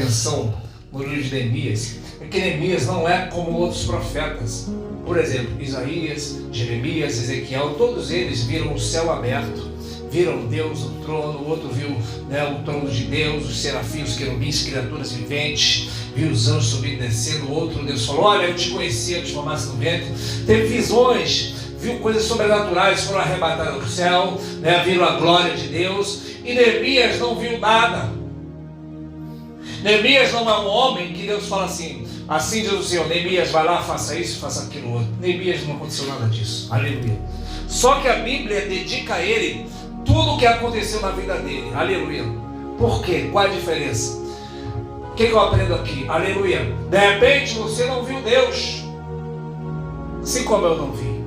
atenção no livro de Neemias é que Neemias não é como outros profetas. Por exemplo, Isaías, Jeremias, Ezequiel, todos eles viram o céu aberto, viram Deus no trono. O outro viu, o trono de Deus, os serafins, os querubins, criaturas viventes, viu os anjos subindo e descendo. O outro, Deus falou: olha, eu te conhecia, eu te formasse no ventre. Teve visões, viu coisas sobrenaturais, foram arrebatadas do céu, viram a glória de Deus. E Neemias não viu nada. Neemias não é um homem que Deus fala assim diz o Senhor: Neemias, vai lá, faça isso, faça aquilo outro. Neemias não aconteceu nada disso, aleluia. Só que a Bíblia dedica a ele tudo o que aconteceu na vida dele, aleluia. Por quê? Qual a diferença? O que eu aprendo aqui? Aleluia. De repente você não viu Deus, assim como eu não vi.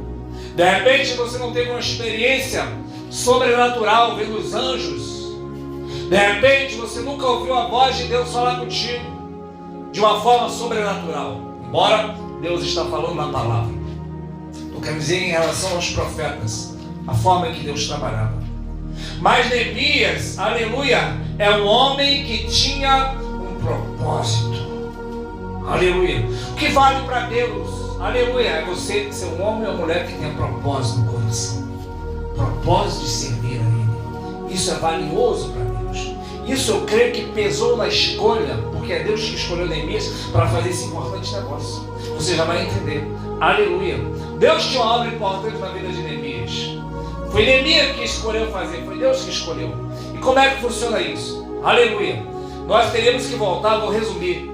De repente você não teve uma experiência sobrenatural vendo os anjos. De repente você nunca ouviu a voz de Deus falar contigo de uma forma sobrenatural, embora Deus está falando na palavra. Eu quero dizer em relação aos profetas, a forma em que Deus trabalhava. Mas Neemias, aleluia, é um homem que tinha um propósito, aleluia. O que vale para Deus, aleluia, é você ser um homem ou uma mulher que tenha propósito no coração, propósito de servir a Ele. Isso é valioso para Deus. Isso eu creio que pesou na escolha, porque é Deus que escolheu Neemias para fazer esse importante negócio. Você já vai entender, aleluia. Deus tinha uma obra importante na vida de Neemias. Foi Neemias que escolheu fazer, foi Deus que escolheu. E como é que funciona isso? Aleluia. Nós teríamos que voltar, vou resumir.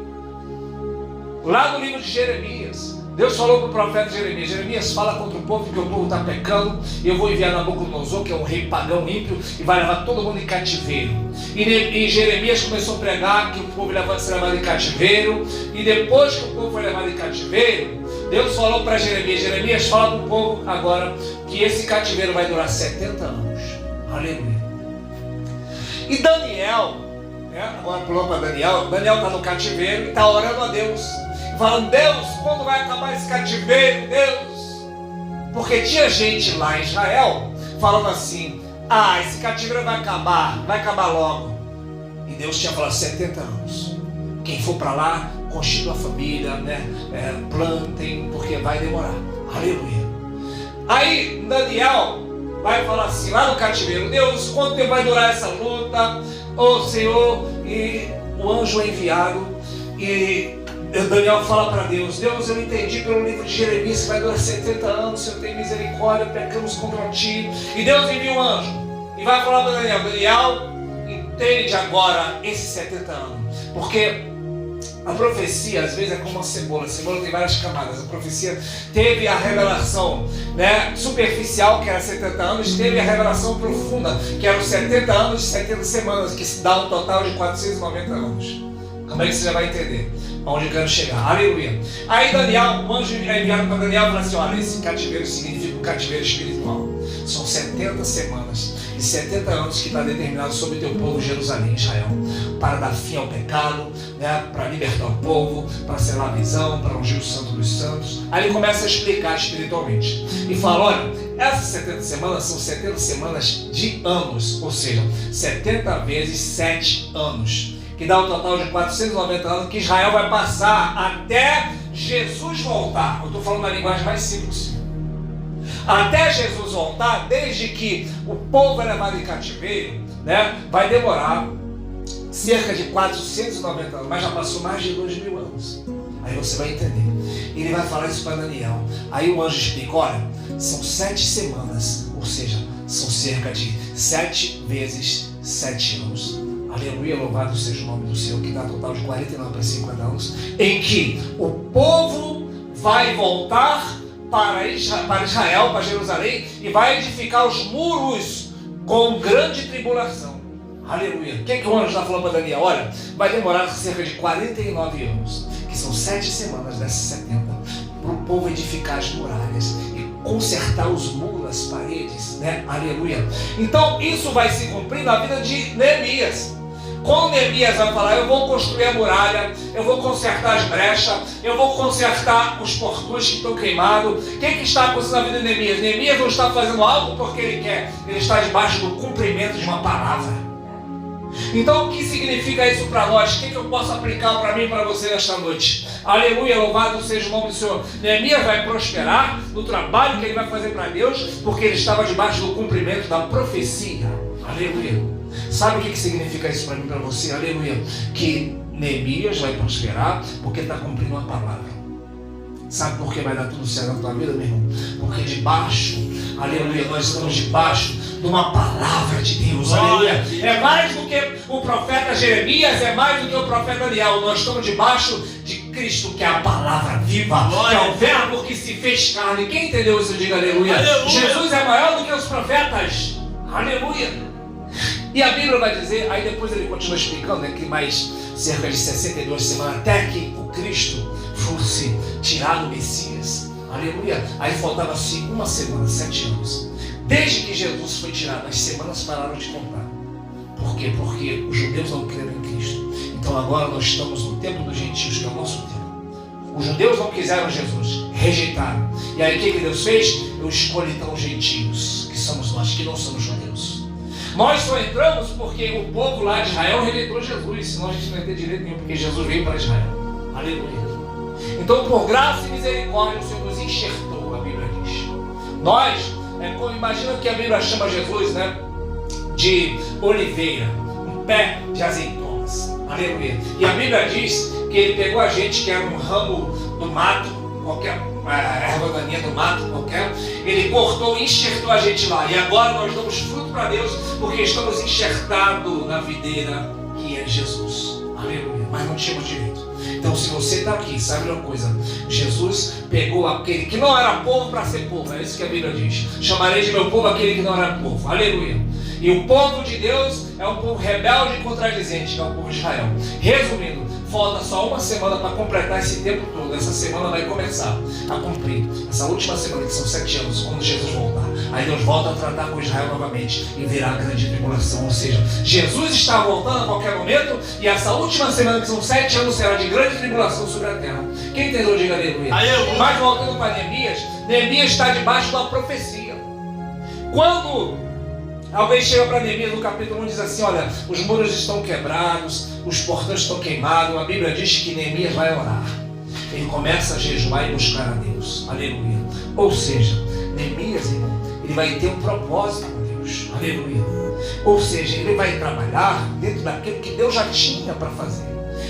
Lá no livro de Jeremias, Deus falou para o profeta Jeremias: Jeremias, fala contra o povo, porque o povo está pecando, e eu vou enviar Nabucodonosor, que é um rei pagão ímpio, e vai levar todo mundo em cativeiro. E Jeremias começou a pregar que o povo ia ser levado em cativeiro, e depois que o povo foi levado em cativeiro, Deus falou para Jeremias: Jeremias, fala para o povo agora que esse cativeiro vai durar 70 anos. Aleluia. E Daniel, agora pulou para Daniel está no cativeiro e está orando a Deus, falando: Deus, quando vai acabar esse cativeiro, Deus? Porque tinha gente lá em Israel falando assim: esse cativeiro vai acabar logo. E Deus tinha falado 70 anos. Quem for para lá, constitua a família, plantem, porque vai demorar. Aleluia. Aí Daniel vai falar assim, lá no cativeiro: Deus, quanto tempo vai durar essa luta? Senhor. E o anjo é enviado, e Daniel fala para Deus: Deus, eu entendi pelo livro de Jeremias que vai durar 70 anos, Senhor, tem misericórdia, pecamos contra ti. E Deus envia um anjo e vai falar para Daniel: Daniel, entende agora esses 70 anos, porque a profecia às vezes é como uma cebola. A cebola tem várias camadas. A profecia teve a revelação superficial, que era 70 anos, teve a revelação profunda, que eram 70 anos e 70 semanas, que se dá um total de 490 anos. Como é que você já vai entender aonde eu quero chegar? Aleluia. Aí Daniel, o anjo é enviado para Daniel e fala assim: olha, esse cativeiro significa um cativeiro espiritual. São 70 semanas e 70 anos que está determinado sobre o teu povo Jerusalém, Israel, para dar fim ao pecado, para libertar o povo, para selar a visão, para ungir o santo dos santos. Aí ele começa a explicar espiritualmente e fala: olha, essas 70 semanas são 70 semanas de anos, ou seja, 70 vezes 7 anos, que dá um total de 490 anos que Israel vai passar até Jesus voltar. Eu estou falando na linguagem mais simples. Até Jesus voltar, desde que o povo é levado em cativeiro, vai demorar cerca de 490 anos, mas já passou mais de 2000 anos. Aí você vai entender. Ele vai falar isso para Daniel. Aí o anjo explica: olha, são 7 semanas, ou seja, são cerca de 7 vezes 7 anos. Aleluia, louvado seja o nome do Senhor, que dá total de 49 para 50 anos, em que o povo vai voltar para Israel, para Jerusalém, e vai edificar os muros com grande tribulação. Aleluia. O que o anjo está falando para Daniel? Olha, vai demorar cerca de 49 anos, que são 7 semanas dessas 70, para o povo edificar as muralhas e consertar os muros, as paredes, Aleluia. Então isso vai se cumprir na vida de Neemias. Quando Neemias vai falar: eu vou construir a muralha, eu vou consertar as brechas, eu vou consertar os portões que estão queimados. O que está acontecendo na vida de Neemias? Neemias não está fazendo algo porque ele quer, ele está debaixo do cumprimento de uma palavra. Então, o que significa isso para nós? O que eu posso aplicar para mim e para você nesta noite? Aleluia, louvado seja o nome do Senhor. Neemias vai prosperar no trabalho que ele vai fazer para Deus, porque ele estava debaixo do cumprimento da profecia. Aleluia. Sabe o que significa isso para mim e para você? Aleluia. Que Neemias vai prosperar porque está cumprindo uma palavra. Sabe por que vai dar tudo certo na tua vida, meu irmão? Porque debaixo, aleluia, nós estamos debaixo de uma palavra de Deus, aleluia. É mais do que o profeta Jeremias, é mais do que o profeta Daniel. Nós estamos debaixo de Cristo, que é a palavra viva, que é o verbo que se fez carne. Quem entendeu isso, diga aleluia. Aleluia. Jesus é maior do que os profetas, aleluia. E a Bíblia vai dizer, aí depois ele continua explicando, que mais cerca de 62 semanas, até que o Cristo fosse tirado o Messias, aleluia. Aí faltava-se uma semana, 7 anos. Desde que Jesus foi tirado, as semanas pararam de contar. Por quê? Porque os judeus não creram em Cristo. Então agora nós estamos no tempo dos gentios, que é o nosso tempo. Os judeus não quiseram Jesus, rejeitaram. E aí o que Deus fez? Eu escolhi então os gentios, que somos nós, que não somos judeus. Nós só entramos porque o povo lá de Israel rejeitou Jesus, senão a gente não ia ter direito nenhum, porque Jesus veio para Israel. Aleluia. Então, por graça e misericórdia, o Senhor nos enxertou, a Bíblia diz. Nós, imagina que a Bíblia chama Jesus, né, de oliveira, um pé de azeitonas. Aleluia. E a Bíblia diz que ele pegou a gente, que era um ramo do mato, qualquer erva daninha do mato, qualquer, ele cortou e enxertou a gente lá. E agora nós damos fruto para Deus, porque estamos enxertados na videira que é Jesus. Aleluia. Mas não tínhamos direito. Então, se você está aqui, sabe uma coisa? Jesus pegou aquele que não era povo para ser povo. É isso que a Bíblia diz. Chamarei de meu povo aquele que não era povo. Aleluia. E o povo de Deus é um povo rebelde e contradizente, que é o povo de Israel. Resumindo, falta só uma semana para completar esse tempo todo. Essa semana vai começar a cumprir. Essa última semana, que são 7 anos, quando Jesus voltar. Aí Deus volta a tratar com Israel novamente e virá a grande tribulação. Ou seja, Jesus está voltando a qualquer momento, e essa última semana, que são 7 anos, será de grande tribulação sobre a terra. Quem entendeu, diga aleluia. Mas voltando para Neemias, Neemias está debaixo de uma profecia. Quando alguém chega para Neemias no capítulo 1 e diz assim: olha, os muros estão quebrados, os portões estão queimados, a Bíblia diz que Neemias vai orar. Ele começa a jejuar e buscar a Deus. Aleluia. Ou seja, Neemias, irmão, ele vai ter um propósito com Deus. Aleluia. Ou seja, ele vai trabalhar dentro daquilo que Deus já tinha para fazer.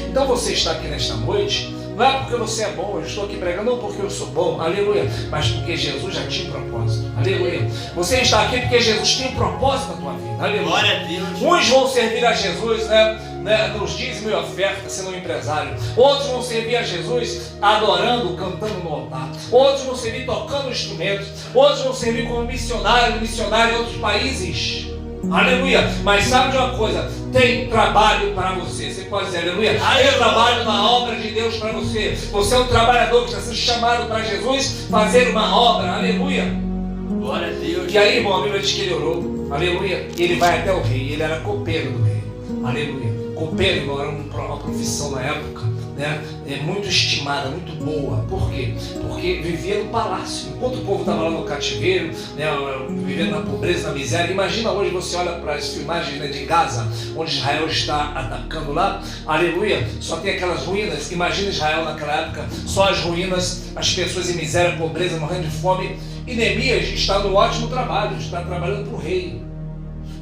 Então você está aqui nesta noite, não é porque você é bom, eu estou aqui pregando, não porque eu sou bom, aleluia, mas porque Jesus já tinha um propósito, aleluia. Você está aqui porque Jesus tem um propósito na tua vida, aleluia. Glória a Deus. Uns vão servir a Jesus, nos dízimos e ofertas, sendo um empresário. Outros vão servir a Jesus adorando, cantando no altar. Outros vão servir tocando instrumentos. Outros vão servir como missionário em outros países. Aleluia. Mas sabe de uma coisa? Tem trabalho para você. Você pode dizer aleluia. Tem trabalho na obra de Deus para você. Você é um trabalhador que está sendo chamado para Jesus fazer uma obra. Aleluia. Glória a Deus. E aí, irmão, a Bíblia diz que ele orou. Aleluia. E ele vai até o rei. Ele era copeiro do rei. Aleluia. Copeiro, irmão, era uma profissão na época, né? Muito estimada, muito boa. Por quê? Porque vivia no palácio. Enquanto o povo estava lá no cativeiro, né, vivendo na pobreza, na miséria. Imagina hoje, você olha para as filmagens, né, de Gaza, onde Israel está atacando lá. Aleluia. Só tem aquelas ruínas. Imagina Israel naquela época, só as ruínas, as pessoas em miséria, pobreza, morrendo de fome. E Neemias está no ótimo trabalho, está trabalhando para o rei.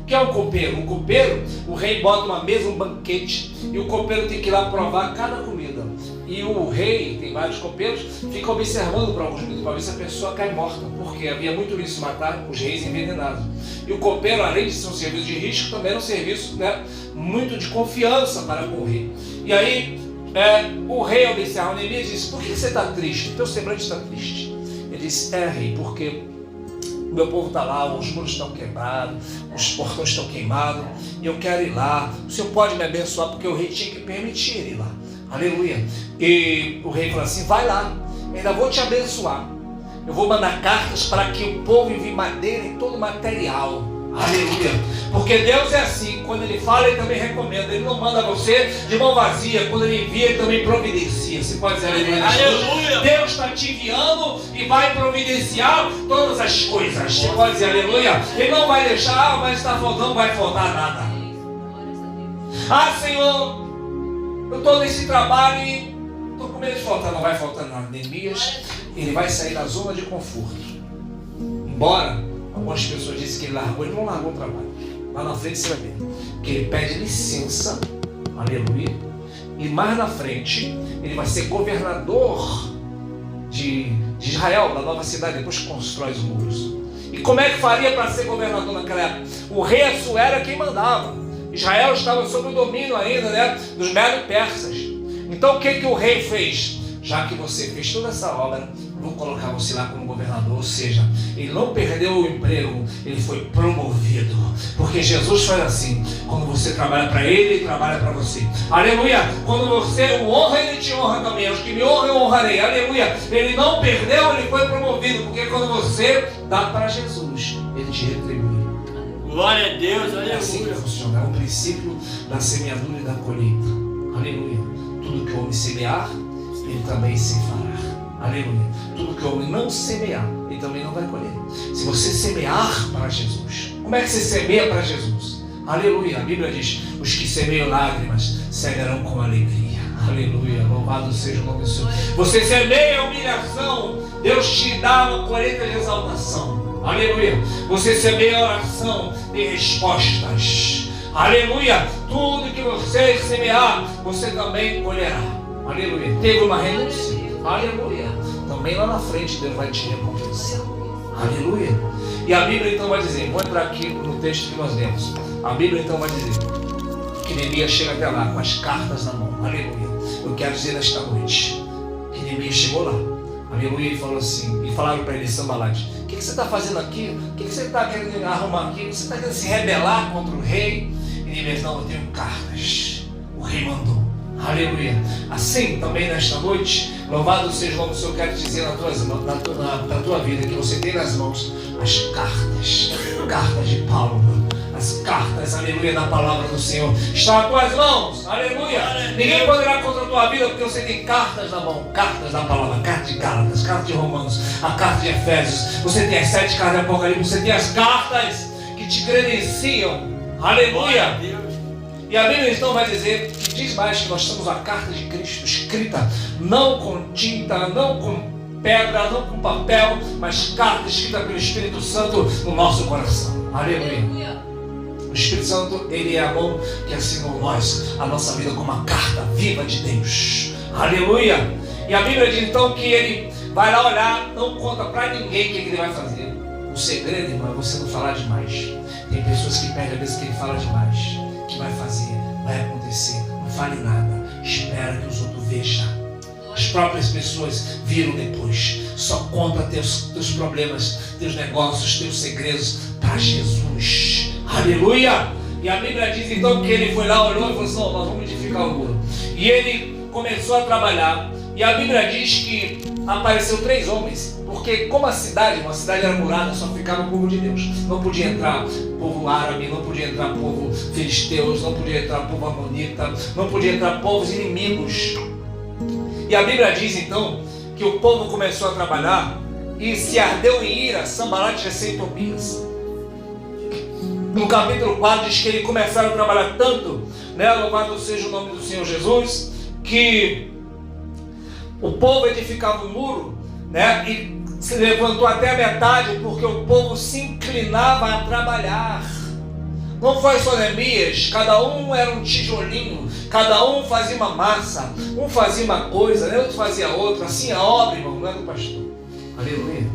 O que é um copeiro? O copeiro, o rei bota uma mesa, um banquete, e o copeiro tem que ir lá provar cada comida. E o rei, tem vários copeiros, fica observando por alguns minutos para ver se a pessoa cai morta, porque havia muito isso, matar os reis envenenados. E o copeiro, além de ser um serviço de risco, também era um serviço, né, muito de confiança para com o rei. E aí, o rei observa Neemias e diz: por que você está triste? O teu semblante está triste. Ele disse: rei, porque o meu povo está lá, os muros estão quebrados, os portões estão queimados, e eu quero ir lá. O Senhor pode me abençoar, porque o rei tinha que permitir ele ir lá. Aleluia. E o rei falou assim: vai lá, ainda vou te abençoar. Eu vou mandar cartas para que o povo envie madeira e todo material. Aleluia. Porque Deus é assim, quando Ele fala, Ele também recomenda. Ele não manda você de mão vazia. Quando Ele envia, Ele também providencia. Você pode dizer aleluia. Aleluia. Deus está te enviando e vai providenciar todas as coisas. Você pode dizer aleluia. Ele não vai deixar, mas está faltando, não vai faltar nada. Ah, Senhor, eu estou nesse trabalho e estou com medo de faltar. Não vai faltar nada. Neemias, ele vai sair da zona de conforto. Embora algumas pessoas dizem que ele largou, ele não largou o trabalho. Lá na frente você vai ver que ele pede licença, aleluia, e mais na frente ele vai ser governador de Israel, da nova cidade, depois que constrói os muros. E como é que faria para ser governador naquela época? O rei Assuero era quem mandava. Israel estava sob o domínio ainda, né, dos medo-persas. Então o que o rei fez? Já que você fez toda essa obra, vou colocar você lá como governador. Ou seja, ele não perdeu o emprego, ele foi promovido. Porque Jesus faz assim: quando você trabalha para ele, ele trabalha para você. Aleluia! Quando você o honra, ele te honra também. Os que me honram, eu honrarei. Aleluia! Ele não perdeu, ele foi promovido. Porque quando você dá para Jesus, ele te retribui. Glória a Deus, aleluia. É assim que funciona. É o princípio da semeadura e da colheita. Aleluia! Tudo que o homem semear, ele também se fará. Aleluia. Tudo que o homem não semear, ele também não vai colher. Se você semear para Jesus, como é que você semeia para Jesus? Aleluia. A Bíblia diz: os que semeiam lágrimas semearão com alegria. Aleluia. Louvado seja o nome do Senhor. Você semeia humilhação, Deus te dá uma colheita de exaltação. Aleluia. Você semeia oração, tem respostas. Aleluia. Tudo que você semear, você também colherá. Aleluia. Teve uma renúncia? Aleluia. Também lá na frente Deus vai te recompensar. Aleluia. E a Bíblia então vai dizer, vou entrar aqui no texto que nós lemos. A Bíblia então vai dizer que Neemias chega até lá com as cartas na mão. Aleluia. Eu quero dizer nesta noite que Neemias chegou lá. Aleluia. E falou assim, e falaram para ele, Sambalate: o que você está fazendo aqui? O que você está querendo arrumar aqui? Você está querendo se rebelar contra o rei? E Neemias: não, eu tenho cartas. O rei mandou. Aleluia. Assim também nesta noite, louvado seja o nome do Senhor, quero dizer na tua vida que você tem nas mãos as cartas de Paulo, as cartas, aleluia, da palavra do Senhor. Está nas tuas mãos, aleluia. Ninguém poderá contra a tua vida porque você tem cartas na mão, cartas da palavra, carta de Gálatas, carta de Romanos, a carta de Efésios. Você tem as 7 cartas de Apocalipse, você tem as cartas que te credenciam, aleluia. E a Bíblia então vai dizer, que diz mais, que nós somos a carta de Cristo, escrita não com tinta, não com pedra, não com papel, mas carta escrita pelo Espírito Santo no nosso coração. Aleluia. O Espírito Santo, ele é a mão que assinou nós, a nossa vida como uma carta viva de Deus. Aleluia. E a Bíblia diz então que ele vai lá olhar, não conta para ninguém o que ele vai fazer. O segredo, irmão, é você não falar demais. Tem pessoas que perdem a vez que ele fala demais. Que vai fazer, vai acontecer, não fale nada, espera que os outros vejam. As próprias pessoas viram depois. Só conta teus problemas, teus negócios, teus segredos para Jesus. Aleluia. E a Bíblia diz então que ele foi lá, olhou e falou assim: nós vamos edificar o muro. E ele começou a trabalhar. E a Bíblia diz que apareceu 3 homens, porque como a cidade era murada, só ficava o povo de Deus. Não podia entrar povo árabe, não podia entrar povo filisteus, não podia entrar povo amonita, não podia entrar povos inimigos. E a Bíblia diz então que o povo começou a trabalhar e se ardeu em ira Sambalate, Gesem e Tobias. No capítulo 4 diz que eles começaram a trabalhar tanto, né, louvado seja o nome do Senhor Jesus, que o povo edificava o muro, né, e se levantou até a metade, porque o povo se inclinava a trabalhar. Não foi só Neemias, cada um era um tijolinho, cada um fazia uma massa, um fazia uma coisa, né, outro fazia outra. Assim a obra, irmão, não é do pastor. Aleluia.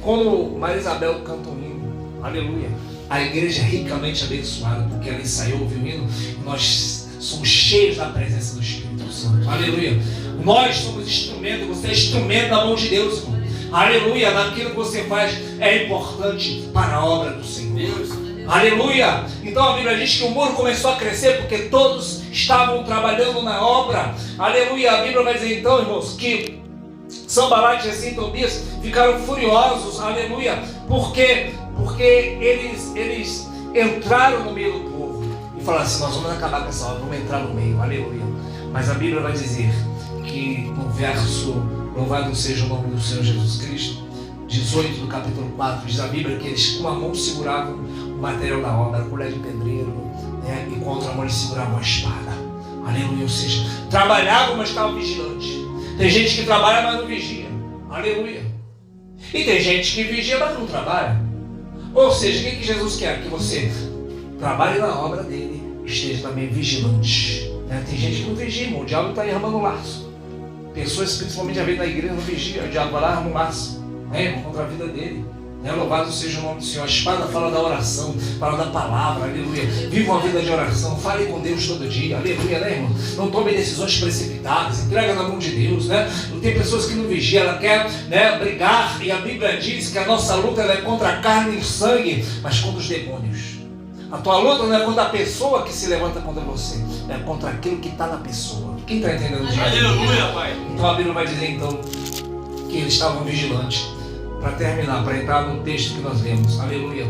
Quando Maria Isabel canta um hino, aleluia, a igreja é ricamente abençoada, porque ela ensaiou, ouviu o hino, e nós somos cheios da presença do Espírito Santo. Aleluia. Nós somos instrumento, você é instrumento da mão de Deus, irmão. Aleluia. Naquilo que você faz é importante para a obra do Senhor. Deus. Aleluia. Então a Bíblia diz que o muro começou a crescer porque todos estavam trabalhando na obra. Aleluia. A Bíblia vai dizer então, irmãos, que Sambalate, Gesem e Tobias ficaram furiosos. Aleluia. Porque eles entraram no meio do povo e falaram assim: nós vamos acabar com essa obra, vamos entrar no meio. Aleluia. Mas a Bíblia vai dizer que no verso, louvado seja o nome do Senhor Jesus Cristo, 18 do capítulo 4, diz a Bíblia que eles com a mão seguravam o material da obra, a colher de pedreiro, né? E contra a mão eles seguravam a espada. Aleluia. Ou seja, trabalhavam, mas estavam vigilantes. Tem gente que trabalha, mas não vigia. Aleluia. E tem gente que vigia, mas não trabalha. Ou seja, o que Jesus quer? Que você trabalhe na obra dele, esteja também vigilante. Né? Tem gente que não vigia, irmão. O diabo está aí armando laço. Pessoas, principalmente a vez na igreja, não vigia. O diabo vai lá e arma um laço, né? Contra a vida dele. Né? Louvado seja o nome do Senhor. A espada fala da oração, fala da palavra, aleluia. Viva uma vida de oração, fale com Deus todo dia, aleluia, né, irmão? Não tome decisões precipitadas, entrega na mão de Deus, né? Tem pessoas que não vigiam, ela quer, né, brigar, e a Bíblia diz que a nossa luta ela é contra a carne e sangue, mas contra os demônios. A tua luta não é contra a pessoa que se levanta contra você, é contra aquilo que está na pessoa. Quem está entendendo disso? Aleluia, Pai. Então a Bíblia vai dizer então que eles estavam vigilantes. Para terminar, para entrar no texto que nós lemos, aleluia.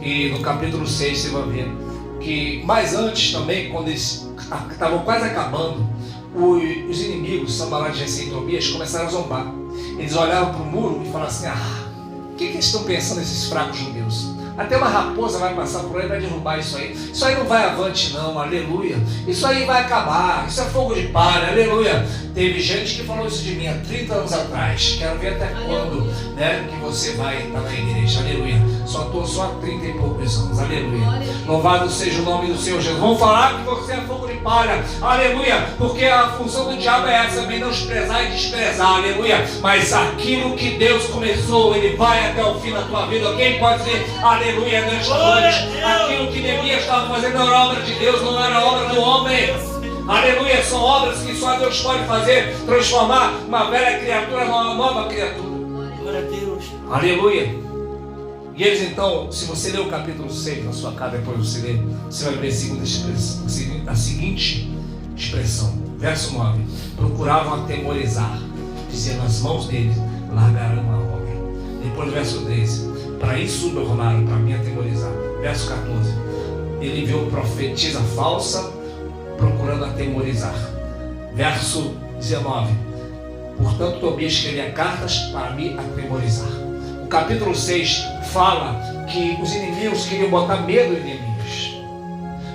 E no capítulo 6 você vai ver que mais antes também, quando eles estavam quase acabando, os inimigos, Sanbalat, Gesem e Tobias, começaram a zombar. Eles olhavam para o muro e falavam assim: o que eles estão pensando esses fracos judeus? Até uma raposa vai passar por aí e vai derrubar isso aí. Isso aí não vai avante não, aleluia. Isso aí vai acabar, isso é fogo de palha, aleluia. Teve gente que falou isso de mim há 30 anos atrás. Quero ver até quando, né, que você vai estar na igreja, aleluia. Só estou só há 30 e poucos anos, aleluia. Louvado seja o nome do Senhor Jesus. Vão falar que você é fogo de palha, aleluia. Porque a função do diabo é essa, menosprezar e desprezar, aleluia. Mas aquilo que Deus começou, Ele vai até o fim da tua vida. Quem pode dizer aleluia nesta noite? Aquilo que Neemias estava fazendo não era obra de Deus, não era obra do homem. Aleluia, são obras que só Deus pode fazer, transformar uma velha criatura numa nova criatura. Glória a Deus. Aleluia. E eles então, se você ler o capítulo 6 na sua casa, depois você lê, você vai ver a seguinte expressão, verso 9: procuravam atemorizar, dizendo as mãos deles largaram a obra. Depois do verso 13, para isso subornaram, para mim atemorizar. Verso 14, ele enviou profetisa falsa, procurando atemorizar. Verso 19, portanto Tobias escrevia cartas para me atemorizar. O capítulo 6 fala que os inimigos queriam botar medo em Neemias,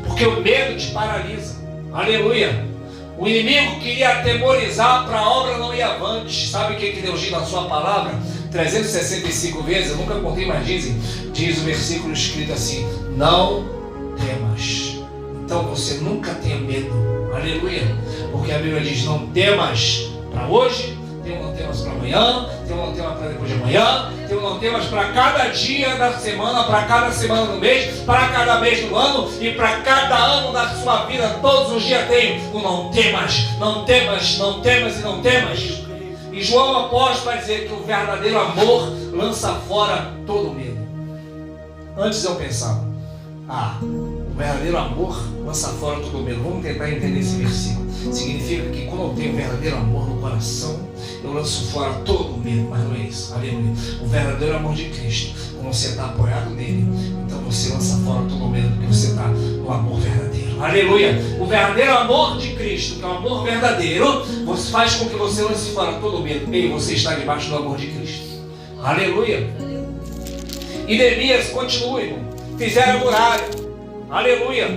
porque o medo te paralisa, aleluia. O inimigo queria atemorizar para a obra não ir avante. Sabe o que Deus diz na sua palavra? 365 vezes, eu nunca contei, mas diz o versículo escrito assim: não temas. Então você nunca tenha medo, aleluia, porque a Bíblia diz: não temas para hoje, não temas para amanhã, não temas para depois de amanhã, não temas para cada dia da semana, para cada semana do mês, para cada mês do ano e para cada ano da sua vida. Todos os dias tem o não temas, não temas, não temas e não temas. E João apóstolo vai dizer que o verdadeiro amor lança fora todo medo. Antes eu pensava: o verdadeiro amor lança fora todo medo. Vamos tentar entender esse versículo. Significa que quando eu tenho verdadeiro amor no coração, eu lanço fora todo o medo. Mas não é isso, aleluia. O verdadeiro amor de Cristo, quando você está apoiado nele, então você lança fora todo o medo, porque você está no amor verdadeiro, aleluia. O verdadeiro amor de Cristo, que é o amor verdadeiro, você faz com que você lance fora todo o medo. E você está debaixo do amor de Cristo, aleluia. E Neemias continua, irmão. Fizeram a muralha, aleluia.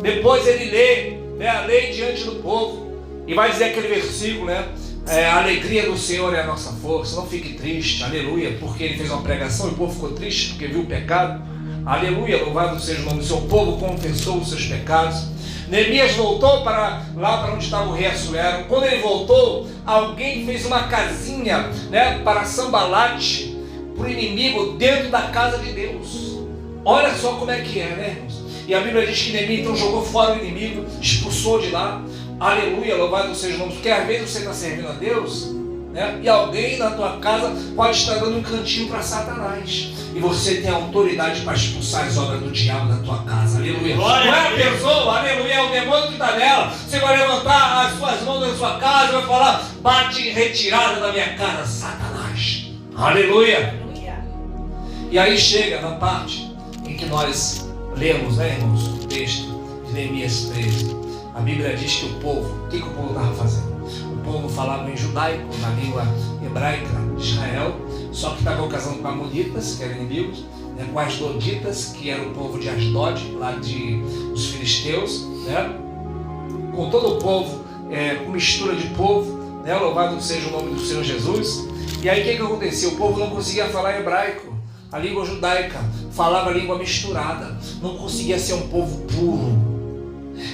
Depois ele lê, né, a lei diante do povo, e vai dizer aquele versículo, né? A alegria do Senhor é a nossa força. Não fique triste, aleluia, porque ele fez uma pregação e o povo ficou triste porque viu o pecado, aleluia. Louvado seja o nome do Senhor. O povo confessou os seus pecados. Neemias voltou para lá para onde estava o rei Assuero. Quando ele voltou, alguém fez uma casinha, né, para Sanbalat, para o inimigo, dentro da casa de Deus. Olha só como é que é, né, irmãos? E a Bíblia diz que Neemias então jogou fora o inimigo, expulsou de lá. Aleluia, louvado seja o nome. Porque às vezes você está servindo a Deus, né? E alguém na tua casa pode estar dando um cantinho para Satanás. E você tem a autoridade para expulsar as obras do diabo da tua casa. Aleluia. Glória. Não é a pessoa, aleluia, é o demônio que está nela. Você vai levantar as suas mãos na sua casa e vai falar: bate em retirada da minha casa, Satanás. Aleluia. E aí chega na parte em que nós lemos, né, irmãos, o texto de Neemias 13. A Bíblia diz que o povo, o que o povo estava fazendo? O povo falava em judaico, na língua hebraica de Israel, só que estava casando com amonitas, que eram inimigos, né, com as Asdoditas, que era o povo de Asdod, lá dos filisteus, né, com todo o povo, com mistura de povo, né, louvado seja o nome do Senhor Jesus. E aí o que acontecia? O povo não conseguia falar hebraico, a língua judaica, falava a língua misturada, não conseguia ser um povo puro.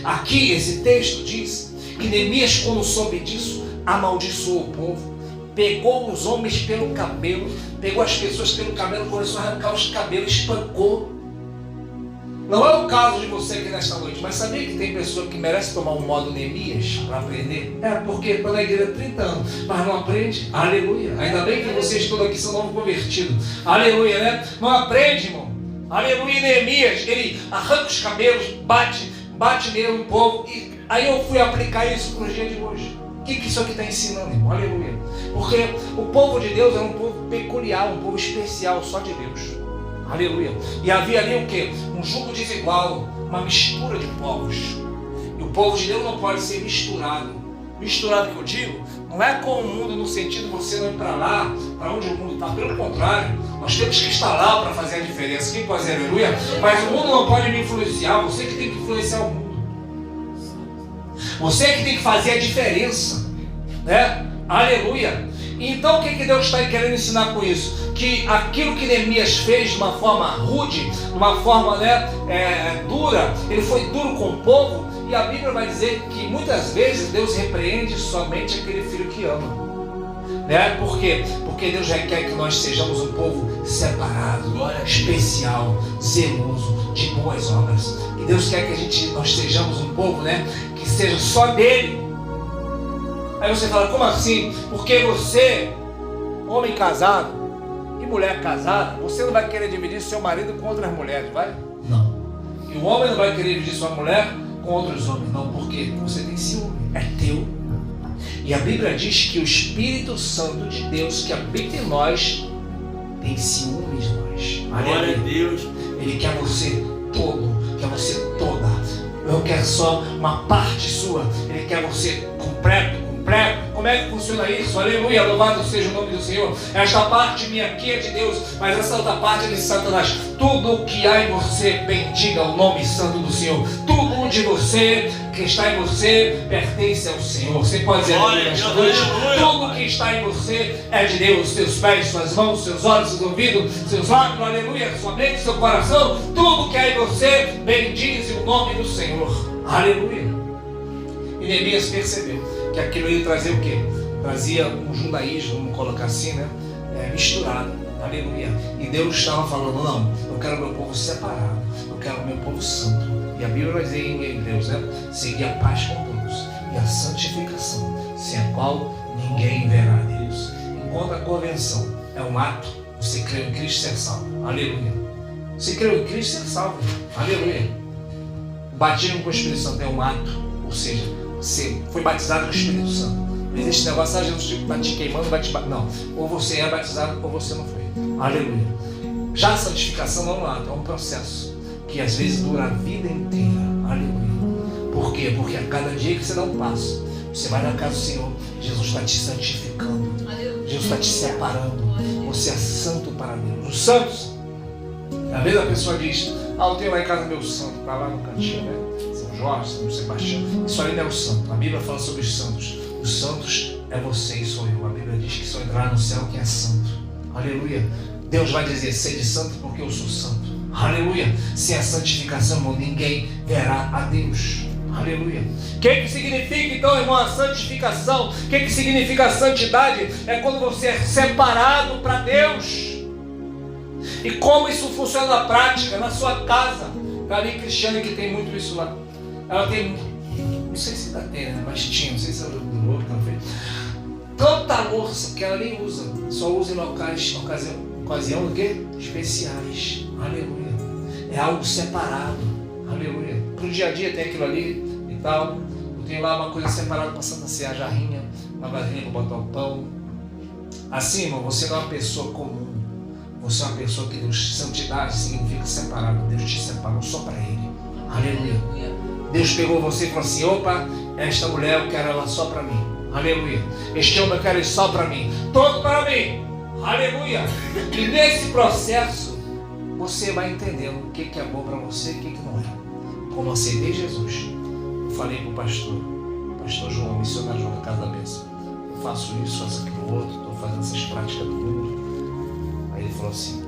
Aqui esse texto diz que Neemias, quando soube disso, amaldiçoou o povo, pegou os homens pelo cabelo, pegou as pessoas pelo cabelo, começou a arrancar os cabelos, espancou. Não é o caso de você aqui nesta noite, mas sabia que tem pessoa que merece tomar um modo Neemias para aprender? Porque está na igreja há 30 anos, mas não aprende. Aleluia. Ainda bem que vocês todos aqui são novos convertidos. Aleluia, né? Não aprende, irmão. Aleluia. Neemias, ele arranca os cabelos, bate nele o povo. E aí eu fui aplicar isso para o dia de hoje. O que isso aqui está ensinando, irmão? Aleluia. Porque o povo de Deus era um povo peculiar, um povo especial, só de Deus. Aleluia. E havia ali o quê? Um jugo desigual, uma mistura de povos. E o povo de Deus não pode ser misturado. Misturado que eu digo, não é com o mundo no sentido de você não ir para lá, para onde o mundo está. Pelo contrário, nós temos que estar lá para fazer a diferença. Quem pode dizer aleluia? Mas o mundo não pode me influenciar, você que tem que influenciar o mundo. Você que tem que fazer a diferença, né? Aleluia. Então o que Deus está querendo ensinar com isso? Que aquilo que Neemias fez de uma forma rude, de uma forma dura, ele foi duro com o povo, e a Bíblia vai dizer que muitas vezes Deus repreende somente aquele filho que ama. Né? Por quê? Porque Deus já quer que nós sejamos um povo separado, especial, zeloso, de boas obras. E Deus quer que nós sejamos um povo, né, que seja só dele. Aí você fala, como assim? Porque você, homem casado e mulher casada, você não vai querer dividir seu marido com outras mulheres, vai? Não. E o homem não vai querer dividir sua mulher com outros homens, não. Por quê? Você tem ciúme, é teu. E a Bíblia diz que o Espírito Santo de Deus que habita em nós tem ciúmes de nós. Glória a Deus. Ele quer você todo, quer você toda. Eu quero só uma parte sua. Ele quer você completo. Como é que funciona isso? Aleluia, louvado seja o nome do Senhor. Esta parte minha aqui é de Deus, mas essa outra parte é de Satanás. Tudo o que há em você, bendiga o nome santo do Senhor. Tudo de você, que está em você, pertence ao Senhor. Você pode dizer aleluia esta noite? Tudo que está em você é de Deus. Seus pés, suas mãos, seus olhos, seus ouvidos, seus lábios, aleluia, sua mente, seu coração. Tudo que há em você, bendize o nome do Senhor. Aleluia. E Neemias percebeu que aquilo ia trazer o quê? Trazia um judaísmo, vamos colocar assim, né? Misturado. Aleluia. E Deus estava falando, não, eu quero meu povo separado, eu quero meu povo santo. E a Bíblia vai dizer em Hebreus, né? Seguir a paz com todos e a santificação, sem a qual ninguém verá a Deus. Enquanto a convenção é um ato, você creu em Cristo ser salvo. Aleluia. Você creu em Cristo ser salvo. Aleluia. O batismo com o Espírito Santo é um ato, ou seja, você foi batizado com o Espírito Santo. Não existe negócio, Jesus está te queimando, vai te bater. Não, ou você é batizado ou você não foi. Aleluia. Já a santificação não é um ato, é um processo que às vezes dura a vida inteira. Aleluia. Por quê? Porque a cada dia que você dá um passo, você vai na casa do Senhor, Jesus está te santificando, Jesus está te separando. Você é santo para Deus. Os santos, às vezes a pessoa diz, eu tenho lá em casa meu santo, está lá no cantinho, né? São Jorge, São Sebastião. Isso ali não é o santo. A Bíblia fala sobre os santos. Os santos é você e sou eu. A Bíblia diz que só entrar no céu quem é santo. Aleluia. Deus vai dizer, sede santo porque eu sou santo. Aleluia. Sem a santificação, irmão, ninguém verá a Deus. Aleluia. O que significa então, irmão, a santificação? O que significa a santidade? É quando você é separado para Deus. E como isso funciona na prática, na sua casa. Está ali Cristiane que tem muito isso lá. Ela tem, não sei se ainda tem, né? Mas tinha, não sei se ela durou, que ela fez. Tanta louça que ela nem usa. Só usa em ocasião do quê? Especiais. Aleluia. É algo separado. Aleluia. Para o dia a dia tem aquilo ali e tal. Eu tenho lá uma coisa separada para Santa Ceia, a jarrinha, uma vasilha para botar o pão. Assim, irmão, você não é uma pessoa comum. Você é uma pessoa que Deus, santidade significa separado. Deus te separou só para Ele. Aleluia. Deus pegou você e falou assim, opa, esta mulher eu quero ela só para mim. Aleluia. Este homem eu quero ele só para mim. Todo para mim. Aleluia. E nesse processo, você vai entendendo o que é bom para você e o que não é. Como eu aceitei Jesus, eu falei para o pastor João, missionário João da Casa da Bênção, eu faço isso, faço aquilo outro, estou fazendo essas práticas do mundo. Aí ele falou assim,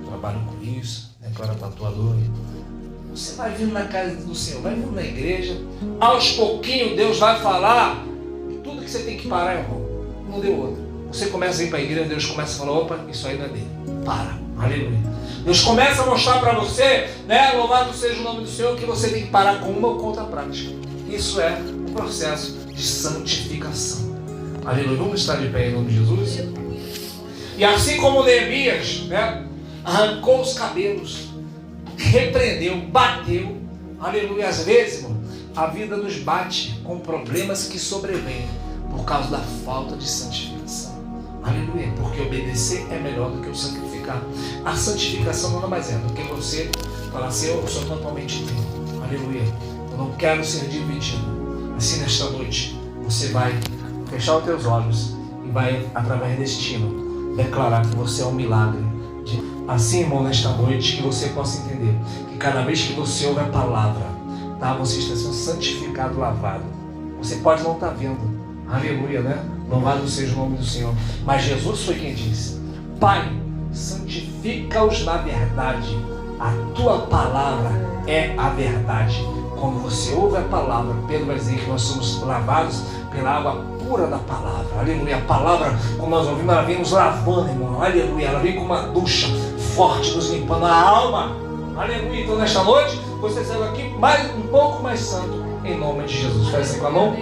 trabalho com isso, né, que eu era tatuador. Você vai vindo na casa do Senhor, vai vindo na igreja, aos pouquinhos Deus vai falar tudo que você tem que parar, irmão. Não deu outra. Você começa a ir para a igreja, Deus começa a falar, opa, isso aí não é dele. Para, aleluia. Deus começa a mostrar para você, né, louvado seja o nome do Senhor, que você tem que parar com uma ou com outra prática. Isso é o processo de santificação. Aleluia. Vamos estar de pé em nome de Jesus? E assim como Neemias, né, arrancou os cabelos, repreendeu, bateu, aleluia. Às vezes, irmão, a vida nos bate com problemas que sobrevêm por causa da falta de santificação. Aleluia, porque obedecer é melhor do que o sacrificar. A santificação nada mais é do que você falar assim, eu sou totalmente teu. Aleluia, eu não quero ser dividido. Assim nesta noite, você vai fechar os teus olhos e vai, através deste hino, declarar que você é um milagre. Assim, irmão, nesta noite, que você possa entender que cada vez que você ouve a palavra, tá, você está sendo santificado, lavado. Você pode não estar vendo, aleluia, né? Louvado seja o nome do Senhor. Mas Jesus foi quem disse, Pai, santifica-os na verdade. A tua palavra é a verdade. Quando você ouve a palavra, Pedro vai dizer que nós somos lavados pela água pura da palavra. Aleluia. A palavra, como nós ouvimos, ela vem nos lavando, irmão. Aleluia. Ela vem com uma ducha forte, nos limpando a alma. Aleluia. Então, nesta noite, você saiu aqui um pouco mais santo, em nome de Jesus. Faz assim com a mão.